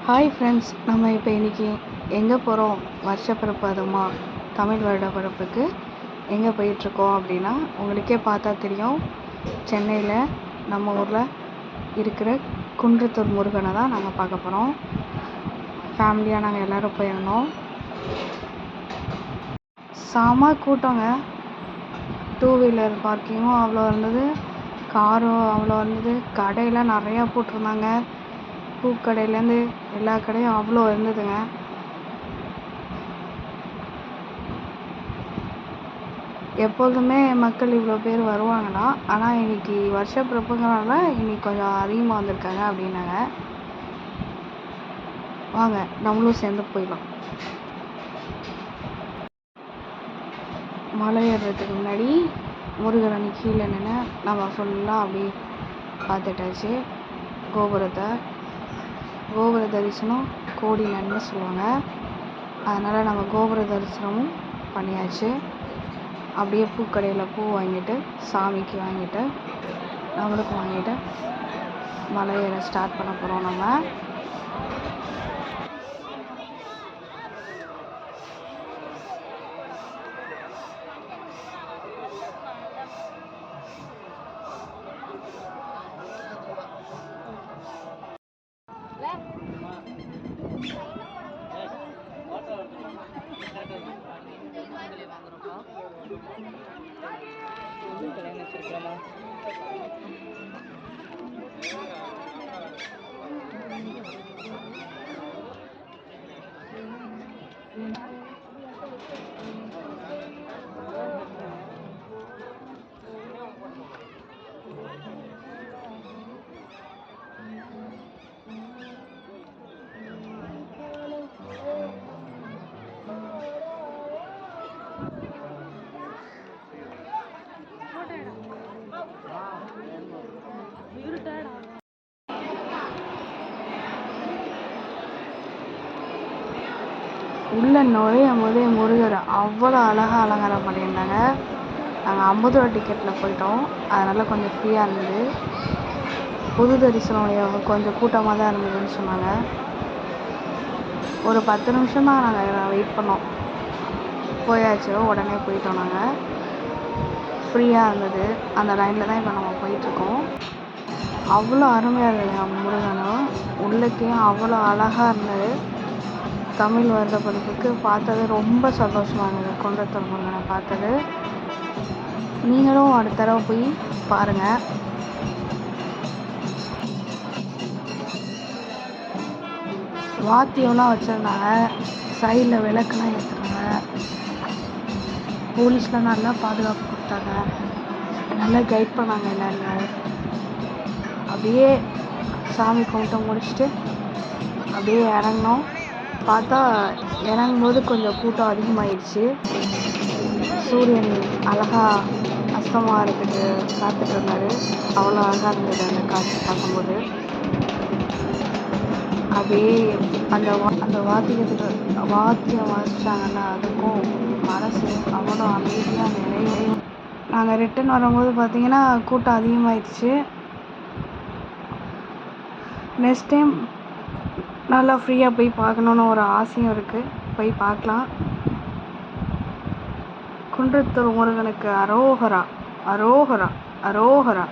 Hi friends, நம்ம இப்போ இன்றைக்கி எங்கே போகிறோம்? வருஷப்பிறப்பு, அதுமா தமிழ் வருட பிறப்புக்கு எங்கே போயிட்டுருக்கோம் அப்படின்னா, உங்களுக்கே பார்த்தா தெரியும், சென்னையில் நம்ம ஊரில் இருக்கிற குன்றத்தூர் முருகனை தான் நாங்கள் பார்க்க போகிறோம். ஃபேமிலியாக நாங்கள் எல்லோரும் போயிருந்தோம். செம கூட்டங்க. 2 வீலர் பார்க்கிங்கும் அவ்வளோ இருந்தது, காரும் அவ்வளோ இருந்தது, கடையெல்லாம் நிறையா போட்டிருந்தாங்க. பூக்கடையிலேருந்து எல்லா கடையும் அவ்வளோ இருந்ததுங்க. எப்போதுமே மக்கள் இவ்வளோ பேர் வருவாங்கன்னா, ஆனால் இன்றைக்கி வருஷப்பிறப்புங்கிறனால இன்றைக்கி கொஞ்சம் அதிகமாக வந்திருக்காங்க அப்படின்னாங்க. வாங்க நம்மளும் சேர்ந்து போயிடலாம். மலை ஏறுறதுக்கு முன்னாடி முருகன் கீழே நின்று நம்ம ஃபுல்லாக அப்படி பார்த்துட்டாச்சு. கோபுர தரிசனம் கோடி நன்மை சொல்லுவாங்க. அதனால் நம்ம கோபுர தரிசனமும் பண்ணியாச்சு. அப்படியே பூக்கடையில் பூ வாங்கிட்டு, சாமிக்கு வாங்கிட்டு, நம்மளுக்கும் வாங்கிட்டு மலை ஏற ஸ்டார்ட் பண்ண போகிறோம். நம்ம உள்ள நுழையும் போதே முருகர் அவ்வளோ அழகாக அலங்காரம் பண்ணியிருந்தாங்க. நாங்கள் 50 ரூபா டிக்கெட்டில் போயிட்டோம், அதனால் கொஞ்சம் ஃப்ரீயாக இருந்தது. பொது தரிசனம் கொஞ்சம் கூட்டமாக தான் இருந்ததுன்னு சொன்னாங்க. ஒரு 10 நிமிஷம் தான் நாங்கள் வெயிட் பண்ணோம். போயாச்சு, உடனே போயிட்டோம். நாங்கள் ஃப்ரீயாக இருந்தது. அந்த லைனில் தான் இப்போ நம்ம போயிட்டுருக்கோம். அவ்வளோ அருமையாக இருந்தது முருகனும். உள்ளக்கையும் அவ்வளோ அழகாக இருந்தது. தமிழ் வருட பிறப்புக்கு பார்த்தது ரொம்ப சந்தோஷமாக இருந்தது. குன்றத்தூர் முருகனை பார்த்தது. நீங்களும் அடுத்த தடவை போய் பாருங்கள். வாத்தியம்லாம் வச்சுருந்தாங்க, சைடில் விளக்குலாம் ஏற்றுறாங்க, போலீஸ்லாம் நல்லா பாதுகாப்பு கொடுத்தாங்க, நல்லா கைட் பண்ணாங்க எல்லாருமே. அப்படியே சாமி கும்பிட்டு முடிச்சுட்டு அப்படியே இறங்கினோம். பார்த்தா இறங்கும்போது கொஞ்சம் கூட்டம் அதிகமாகிடுச்சு. சூரியன் அழகாக அஸ்தமாகிறதுக்கு காத்துட்டு இருந்தார். அவ்வளோ அழகாக இருந்தது அந்த காட்சி பார்க்கும்போது. அப்படியே அந்த வாத்தியம் வாசித்தாங்கன்னா அதுக்கும் மனசு அவ்வளோ அமைதியாக நிறைய. நாங்கள் ரிட்டன் வரும்போது பார்த்திங்கன்னா கூட்டம் அதிகமாகிடுச்சு. நெக்ஸ்ட் டைம் நல்லா ஃப்ரீயாக போய் பார்க்கணுன்னு ஒரு ஆசையும் இருக்குது. போய் பார்க்கலாம். குன்றத்தூர் முருகனுக்கு அரோகரா, அரோகரா, அரோகரா.